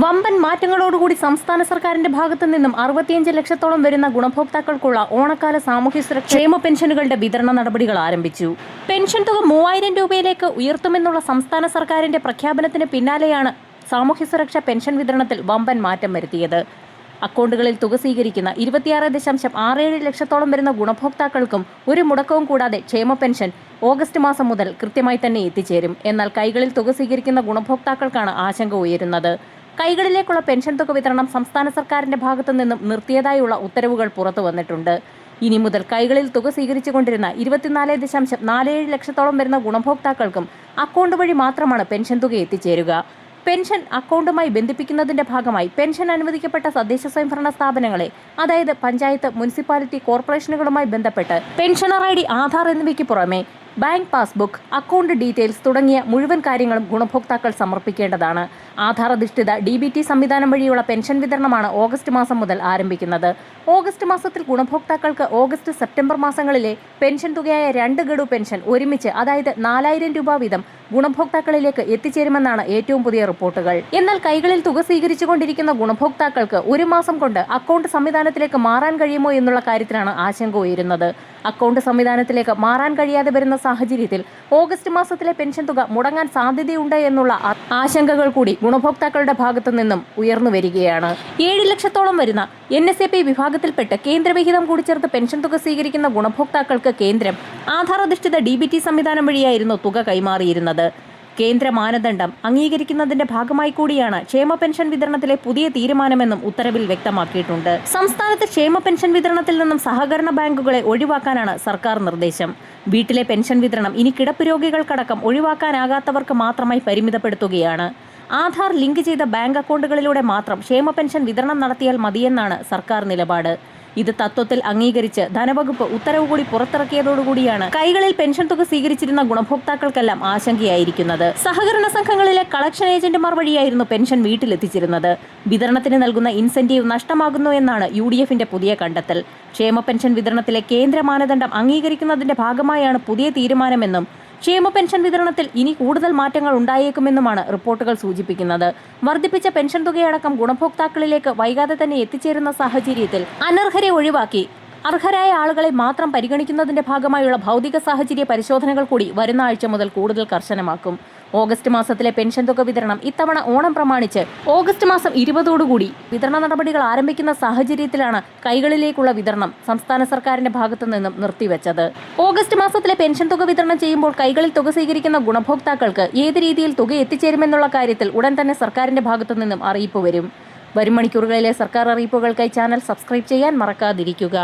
വമ്പൻ മാറ്റങ്ങളോടുകൂടി സംസ്ഥാന സർക്കാരിന്റെ ഭാഗത്തു നിന്നും 65 ലക്ഷത്തോളം വരുന്ന ഗുണഭോക്താക്കൾക്കുള്ള ഓണക്കാല സാമൂഹ്യ സുരക്ഷ ക്ഷേമ പെൻഷനുകളുടെ വിതരണ നടപടികൾ ആരംഭിച്ചു. പെൻഷൻ തുക 3000 രൂപയിലേക്ക് ഉയർത്തുമെന്നുള്ള സംസ്ഥാന സർക്കാരിന്റെ പ്രഖ്യാപനത്തിന് പിന്നാലെയാണ് സാമൂഹ്യ സുരക്ഷ പെൻഷൻ വിതരണത്തിൽ വമ്പൻ മാറ്റം വരുത്തിയത്. അക്കൗണ്ടുകളിൽ തുക സ്വീകരിക്കുന്ന 26.67 ലക്ഷത്തോളം വരുന്ന ഗുണഭോക്താക്കൾക്കും ഒരു മുടക്കവും കൂടാതെ ക്ഷേമ പെൻഷൻ ഓഗസ്റ്റ് മാസം മുതൽ കൃത്യമായി തന്നെ എത്തിച്ചേരും. എന്നാൽ കൈകളിൽ തുക സ്വീകരിക്കുന്ന ഗുണഭോക്താക്കൾക്കാണ് ആശങ്ക ഉയരുന്നത്. കൈകളിലേക്കുള്ള പെൻഷൻ തുക വിതരണം സംസ്ഥാന സർക്കാരിന്റെ ഭാഗത്തു നിന്നും നിർത്തിയതായുള്ള ഉത്തരവുകൾ പുറത്തു വന്നിട്ടുണ്ട്. ഇനി മുതൽ കൈകളിൽ തുക സ്വീകരിച്ചുകൊണ്ടിരുന്ന 24.47 ലക്ഷത്തോളം വരുന്ന ഗുണഭോക്താക്കൾക്കും അക്കൗണ്ട് വഴി മാത്രമാണ് പെൻഷൻ തുക എത്തിച്ചേരുക. പെൻഷൻ അക്കൗണ്ടുമായി ബന്ധിപ്പിക്കുന്നതിന്റെ ഭാഗമായി പെൻഷൻ അനുവദിക്കപ്പെട്ട തദ്ദേശ സ്വയംഭരണ സ്ഥാപനങ്ങളെ, അതായത് പഞ്ചായത്ത്, മുനിസിപ്പാലിറ്റി, കോർപ്പറേഷനുകളുമായി ബന്ധപ്പെട്ട് പെൻഷനർ ID, ആധാർ എന്നിവയ്ക്ക് പുറമെ ബാങ്ക് പാസ്ബുക്ക്, അക്കൗണ്ട് ഡീറ്റെയിൽസ് തുടങ്ങിയ മുഴുവൻ കാര്യങ്ങളും ഗുണഭോക്താക്കൾ സമർപ്പിക്കേണ്ടതാണ്. ആധാർ അധിഷ്ഠിത DBT സംവിധാനം വഴിയുള്ള പെൻഷൻ വിതരണമാണ് ഓഗസ്റ്റ് മാസം മുതൽ ആരംഭിക്കുന്നത്. ഓഗസ്റ്റ് മാസത്തിൽ ഗുണഭോക്താക്കൾക്ക് ഓഗസ്റ്റ്, സെപ്റ്റംബർ മാസങ്ങളിലെ പെൻഷൻ തുകയായ 2 ഗഡു പെൻഷൻ ഒരുമിച്ച്, അതായത് 4000 രൂപ വീതം ഗുണഭോക്താക്കളിലേക്ക് എത്തിച്ചേരുമെന്നാണ് ഏറ്റവും പുതിയ റിപ്പോർട്ടുകൾ. എന്നാൽ കൈകളിൽ തുക സ്വീകരിച്ചുകൊണ്ടിരിക്കുന്ന ഗുണഭോക്താക്കൾക്ക് ഒരു മാസം കൊണ്ട് അക്കൗണ്ട് സംവിധാനത്തിലേക്ക് മാറാൻ കഴിയുമോ എന്നുള്ള കാര്യത്തിലാണ് ആശങ്ക ഉയരുന്നത്. അക്കൗണ്ട് സംവിധാനത്തിലേക്ക് മാറാൻ കഴിയാതെ വരുന്ന സാഹചര്യത്തിൽ ഓഗസ്റ്റ് മാസത്തിലെ പെൻഷൻ തുക മുടങ്ങാൻ സാധ്യതയുണ്ട് എന്നുള്ള ആശങ്കകൾ കൂടി ഗുണഭോക്താക്കളുടെ ഭാഗത്തു നിന്നും ഉയർന്നു വരികയാണ്. 7 ലക്ഷത്തോളം വരുന്ന NSAP വിഭാഗത്തിൽപ്പെട്ട് കേന്ദ്രവിഹിതം കൂടി ചേർത്ത് പെൻഷൻ തുക സ്വീകരിക്കുന്ന ഗുണഭോക്താക്കൾക്ക് കേന്ദ്രം ആധാർ അധിഷ്ഠിത DBT സംവിധാനം വഴിയായിരുന്നു തുക കൈമാറിയിരുന്നത്. കേന്ദ്ര മാനദണ്ഡം അംഗീകരിക്കുന്നതിന്റെ ഭാഗമായി കൂടിയാണ് ക്ഷേമ പെൻഷൻ വിതരണത്തിലെ പുതിയ തീരുമാനമെന്നും ഉത്തരവിൽ വ്യക്തമാക്കിയിട്ടുണ്ട്. സംസ്ഥാനത്ത് ക്ഷേമ പെൻഷൻ വിതരണത്തിൽ നിന്നും സഹകരണ ബാങ്കുകളെ ഒഴിവാക്കാനാണ് സർക്കാർ നിർദ്ദേശം. വീട്ടിലെ പെൻഷൻ വിതരണം ഇനി കിടപ്പ് രോഗികൾക്കടക്കം ഒഴിവാക്കാനാകാത്തവർക്ക് മാത്രമായി പരിമിതപ്പെടുത്തുകയാണ്. ആധാർ ലിങ്ക് ചെയ്ത ബാങ്ക് അക്കൗണ്ടുകളിലൂടെ മാത്രം ക്ഷേമ പെൻഷൻ വിതരണം നടത്തിയാൽ മതിയെന്നാണ് സർക്കാർ നിലപാട്. ഇത് തത്വത്തിൽ അംഗീകരിച്ച് ധനവകുപ്പ് ഉത്തരവ് കൂടി പുറത്തിറക്കിയതോടുകൂടിയാണ് കൈകളിൽ പെൻഷൻ തുക സ്വീകരിച്ചിരുന്ന ഗുണഭോക്താക്കൾക്കെല്ലാം ആശങ്കയായിരിക്കുന്നത്. സഹകരണ സംഘങ്ങളിലെ കളക്ഷൻ ഏജന്റുമാർ വഴിയായിരുന്നു പെൻഷൻ വീട്ടിലെത്തിച്ചിരുന്നത്. വിതരണത്തിന് നൽകുന്ന ഇൻസെന്റീവ് നഷ്ടമാകുന്നു എന്നാണ് UDFന്റെ പുതിയ കണ്ടെത്തൽ. ക്ഷേമ പെൻഷൻ വിതരണത്തിലെ കേന്ദ്ര മാനദണ്ഡം അംഗീകരിക്കുന്നതിന്റെ ഭാഗമായാണ് പുതിയ തീരുമാനമെന്നും ക്ഷേമ പെൻഷൻ വിതരണത്തിൽ ഇനി കൂടുതൽ മാറ്റങ്ങൾ ഉണ്ടായേക്കുമെന്നുമാണ് റിപ്പോർട്ടുകൾ സൂചിപ്പിക്കുന്നത്. വർദ്ധിപ്പിച്ച പെൻഷൻ തുകയടക്കം ഗുണഭോക്താക്കളിലേക്ക് വൈകാതെ തന്നെ എത്തിച്ചേരുന്ന സാഹചര്യത്തിൽ അനർഹരെ ഒഴിവാക്കി അർഹരായ ആളുകളെ മാത്രം പരിഗണിക്കുന്നതിന്റെ ഭാഗമായുള്ള ഭൗതിക സാഹചര്യ പരിശോധനകൾ കൂടി വരുന്ന ആഴ്ച മുതൽ കൂടുതൽ കർശനമാക്കും. ഓഗസ്റ്റ് മാസത്തിലെ പെൻഷൻ തുക വിതരണം ഇത്തവണ ഓണം പ്രമാണിച്ച് ഓഗസ്റ്റ് മാസം 20 വിതരണ നടപടികൾ ആരംഭിക്കുന്ന സാഹചര്യത്തിലാണ് കൈകളിലേക്കുള്ള വിതരണം സംസ്ഥാന സർക്കാരിന്റെ ഭാഗത്തു നിന്നും നിർത്തിവെച്ചത്. ഓഗസ്റ്റ് മാസത്തിലെ പെൻഷൻ തുക വിതരണം ചെയ്യുമ്പോൾ കൈകളിൽ തുക സ്വീകരിക്കുന്ന ഗുണഭോക്താക്കൾക്ക് ഏത് രീതിയിൽ തുക എത്തിച്ചേരുമെന്നുള്ള കാര്യത്തിൽ ഉടൻ തന്നെ സർക്കാരിന്റെ ഭാഗത്തു നിന്നും അറിയിപ്പ് വരും. വരും മണിക്കൂറുകളിലെ സർക്കാർ അറിയിപ്പുകൾക്കായി ചാനൽ സബ്സ്ക്രൈബ് ചെയ്യാൻ മറക്കാതിരിക്കുക.